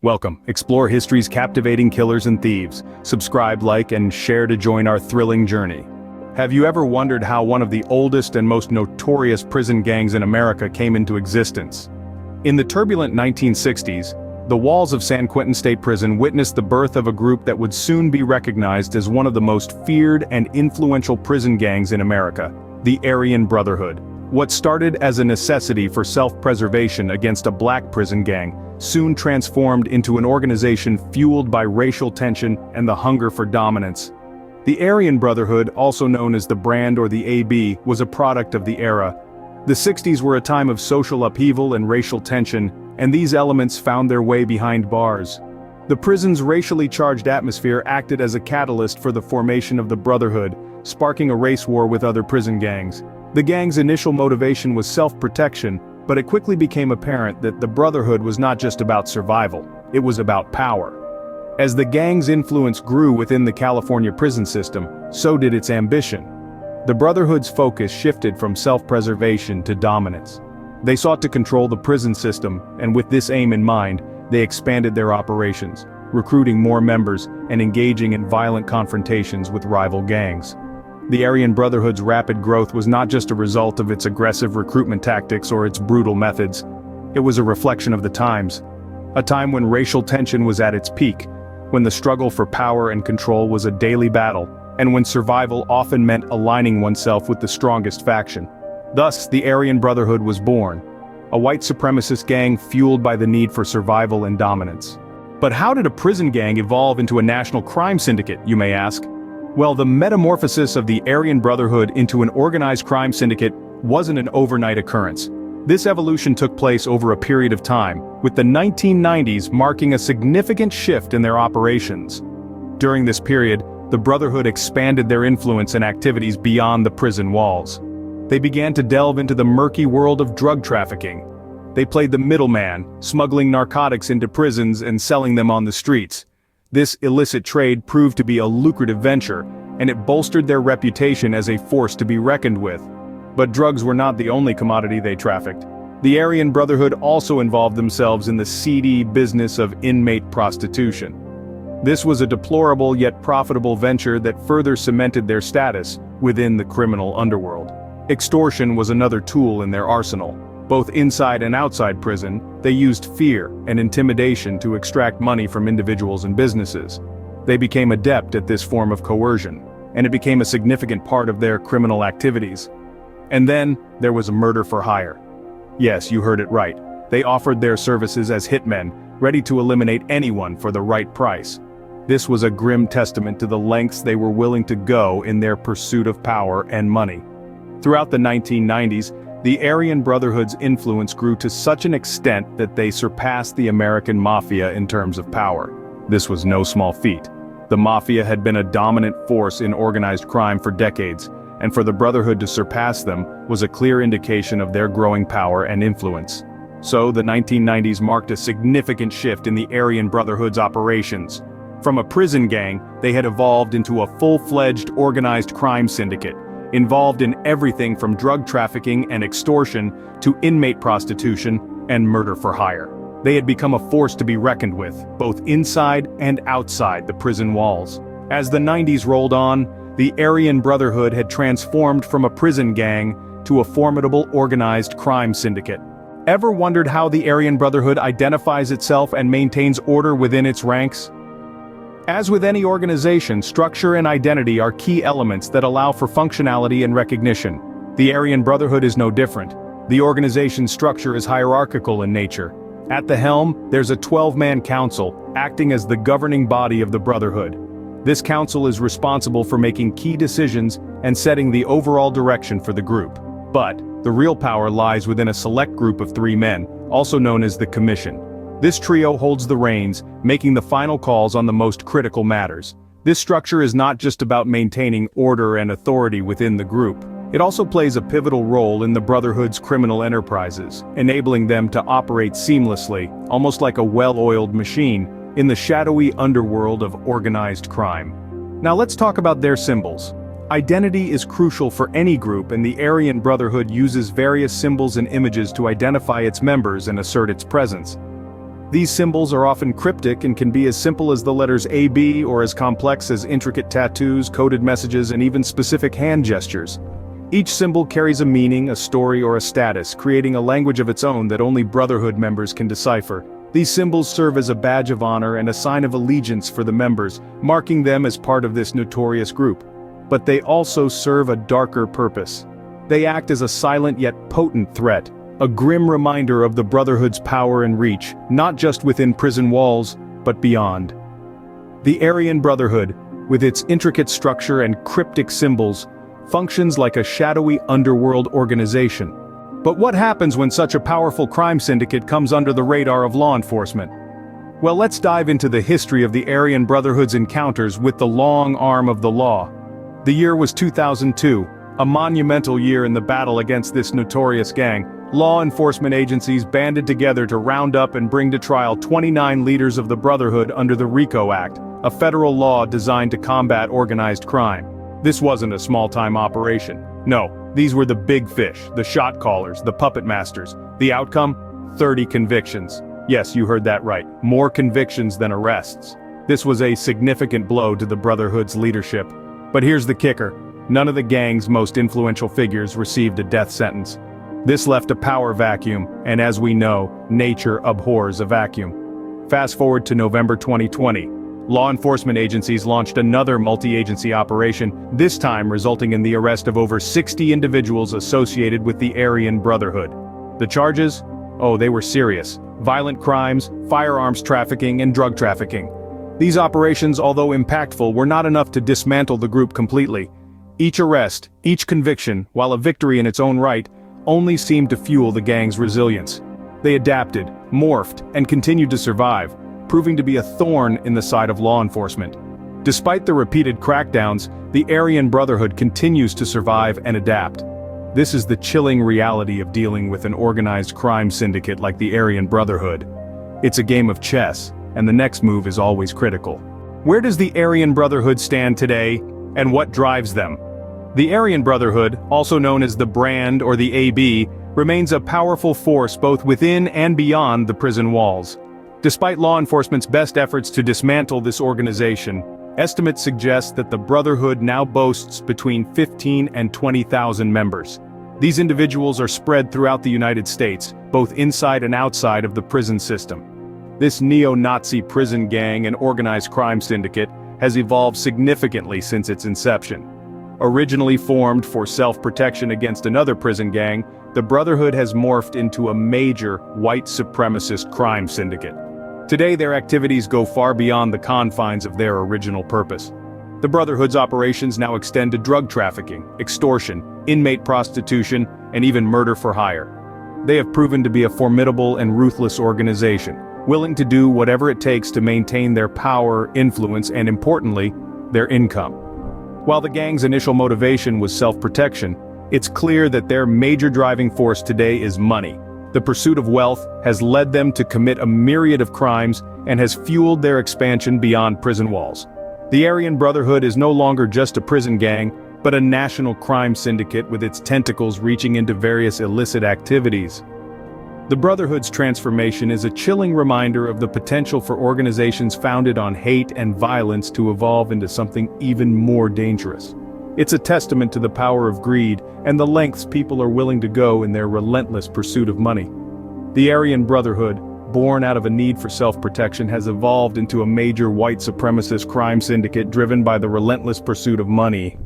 Welcome. Explore history's captivating killers and thieves. Subscribe, like, and share to join our thrilling journey. Have you ever wondered how one of the oldest and most notorious prison gangs in America came into existence? In the turbulent 1960s, the walls of San Quentin State Prison witnessed the birth of a group that would soon be recognized as one of the most feared and influential prison gangs in America, the Aryan Brotherhood. What started as a necessity for self-preservation against a black prison gang soon transformed into an organization fueled by racial tension and the hunger for dominance. The Aryan Brotherhood, also known as the Brand or the AB, was a product of the era. The 60s were a time of social upheaval and racial tension, and these elements found their way behind bars. The prison's racially charged atmosphere acted as a catalyst for the formation of the Brotherhood, sparking a race war with other prison gangs. The gang's initial motivation was self-protection, but it quickly became apparent that the Brotherhood was not just about survival, it was about power. As the gang's influence grew within the California prison system, so did its ambition. The Brotherhood's focus shifted from self-preservation to dominance. They sought to control the prison system, and with this aim in mind, they expanded their operations, recruiting more members and engaging in violent confrontations with rival gangs. The Aryan Brotherhood's rapid growth was not just a result of its aggressive recruitment tactics or its brutal methods. It was a reflection of the times. A time when racial tension was at its peak, when the struggle for power and control was a daily battle, and when survival often meant aligning oneself with the strongest faction. Thus, the Aryan Brotherhood was born, a white supremacist gang fueled by the need for survival and dominance. But how did a prison gang evolve into a national crime syndicate, you may ask? Well, the metamorphosis of the Aryan Brotherhood into an organized crime syndicate wasn't an overnight occurrence. This evolution took place over a period of time, with the 1990s marking a significant shift in their operations. During this period, the Brotherhood expanded their influence and activities beyond the prison walls. They began to delve into the murky world of drug trafficking. They played the middleman, smuggling narcotics into prisons and selling them on the streets. This illicit trade proved to be a lucrative venture, and it bolstered their reputation as a force to be reckoned with. But drugs were not the only commodity they trafficked. The Aryan Brotherhood also involved themselves in the seedy business of inmate prostitution. This was a deplorable yet profitable venture that further cemented their status within the criminal underworld. Extortion was another tool in their arsenal. Both inside and outside prison, they used fear and intimidation to extract money from individuals and businesses. They became adept at this form of coercion, and it became a significant part of their criminal activities. And then, there was a murder for hire. Yes, you heard it right. They offered their services as hitmen, ready to eliminate anyone for the right price. This was a grim testament to the lengths they were willing to go in their pursuit of power and money. Throughout the 1990s, the Aryan Brotherhood's influence grew to such an extent that they surpassed the American Mafia in terms of power. This was no small feat. The Mafia had been a dominant force in organized crime for decades, and for the Brotherhood to surpass them was a clear indication of their growing power and influence. So the 1990s marked a significant shift in the Aryan Brotherhood's operations. From a prison gang, they had evolved into a full-fledged organized crime syndicate, involved in everything from drug trafficking and extortion to inmate prostitution and murder for hire. They had become a force to be reckoned with, both inside and outside the prison walls. As the 90s rolled on, the Aryan Brotherhood had transformed from a prison gang to a formidable organized crime syndicate. Ever wondered how the Aryan Brotherhood identifies itself and maintains order within its ranks? As with any organization, structure and identity are key elements that allow for functionality and recognition. The Aryan Brotherhood is no different. The organization's structure is hierarchical in nature. At the helm, there's a 12-man council, acting as the governing body of the Brotherhood. This council is responsible for making key decisions and setting the overall direction for the group. But the real power lies within a select group of 3 men, also known as the Commission. This trio holds the reins, making the final calls on the most critical matters. This structure is not just about maintaining order and authority within the group. It also plays a pivotal role in the Brotherhood's criminal enterprises, enabling them to operate seamlessly, almost like a well-oiled machine, in the shadowy underworld of organized crime. Now let's talk about their symbols. Identity is crucial for any group, and the Aryan Brotherhood uses various symbols and images to identify its members and assert its presence. These symbols are often cryptic and can be as simple as the letters AB or as complex as intricate tattoos, coded messages, and even specific hand gestures. Each symbol carries a meaning, a story, or a status, creating a language of its own that only Brotherhood members can decipher. These symbols serve as a badge of honor and a sign of allegiance for the members, marking them as part of this notorious group. But they also serve a darker purpose. They act as a silent yet potent threat, a grim reminder of the Brotherhood's power and reach, not just within prison walls, but beyond. The Aryan Brotherhood, with its intricate structure and cryptic symbols, functions like a shadowy underworld organization. But what happens when such a powerful crime syndicate comes under the radar of law enforcement? Well, let's dive into the history of the Aryan Brotherhood's encounters with the long arm of the law. The year was 2002, a monumental year in the battle against this notorious gang. Law enforcement agencies banded together to round up and bring to trial 29 leaders of the Brotherhood under the RICO Act, a federal law designed to combat organized crime. This wasn't a small-time operation. No, these were the big fish, the shot callers, the puppet masters. The outcome? 30 convictions. Yes, you heard that right. More convictions than arrests. This was a significant blow to the Brotherhood's leadership. But here's the kicker. None of the gang's most influential figures received a death sentence. This left a power vacuum, and as we know, nature abhors a vacuum. Fast forward to November 2020. Law enforcement agencies launched another multi-agency operation, this time resulting in the arrest of over 60 individuals associated with the Aryan Brotherhood. The charges? Oh, they were serious. Violent crimes, firearms trafficking, and drug trafficking. These operations, although impactful, were not enough to dismantle the group completely. Each arrest, each conviction, while a victory in its own right, only seemed to fuel the gang's resilience. They adapted, morphed, and continued to survive, proving to be a thorn in the side of law enforcement. Despite the repeated crackdowns, the Aryan Brotherhood continues to survive and adapt. This is the chilling reality of dealing with an organized crime syndicate like the Aryan Brotherhood. It's a game of chess, and the next move is always critical. Where does the Aryan Brotherhood stand today, and what drives them? The Aryan Brotherhood, also known as the Brand or the AB, remains a powerful force both within and beyond the prison walls. Despite law enforcement's best efforts to dismantle this organization, estimates suggest that the Brotherhood now boasts between 15 and 20,000 members. These individuals are spread throughout the United States, both inside and outside of the prison system. This neo-Nazi prison gang and organized crime syndicate has evolved significantly since its inception. Originally formed for self-protection against another prison gang, the Brotherhood has morphed into a major white supremacist crime syndicate. Today their activities go far beyond the confines of their original purpose. The Brotherhood's operations now extend to drug trafficking, extortion, inmate prostitution, and even murder for hire. They have proven to be a formidable and ruthless organization, willing to do whatever it takes to maintain their power, influence, and importantly, their income. While the gang's initial motivation was self-protection, it's clear that their major driving force today is money. The pursuit of wealth has led them to commit a myriad of crimes and has fueled their expansion beyond prison walls. The Aryan Brotherhood is no longer just a prison gang, but a national crime syndicate with its tentacles reaching into various illicit activities. The Brotherhood's transformation is a chilling reminder of the potential for organizations founded on hate and violence to evolve into something even more dangerous. It's a testament to the power of greed and the lengths people are willing to go in their relentless pursuit of money. The Aryan Brotherhood, born out of a need for self-protection, has evolved into a major white supremacist crime syndicate driven by the relentless pursuit of money.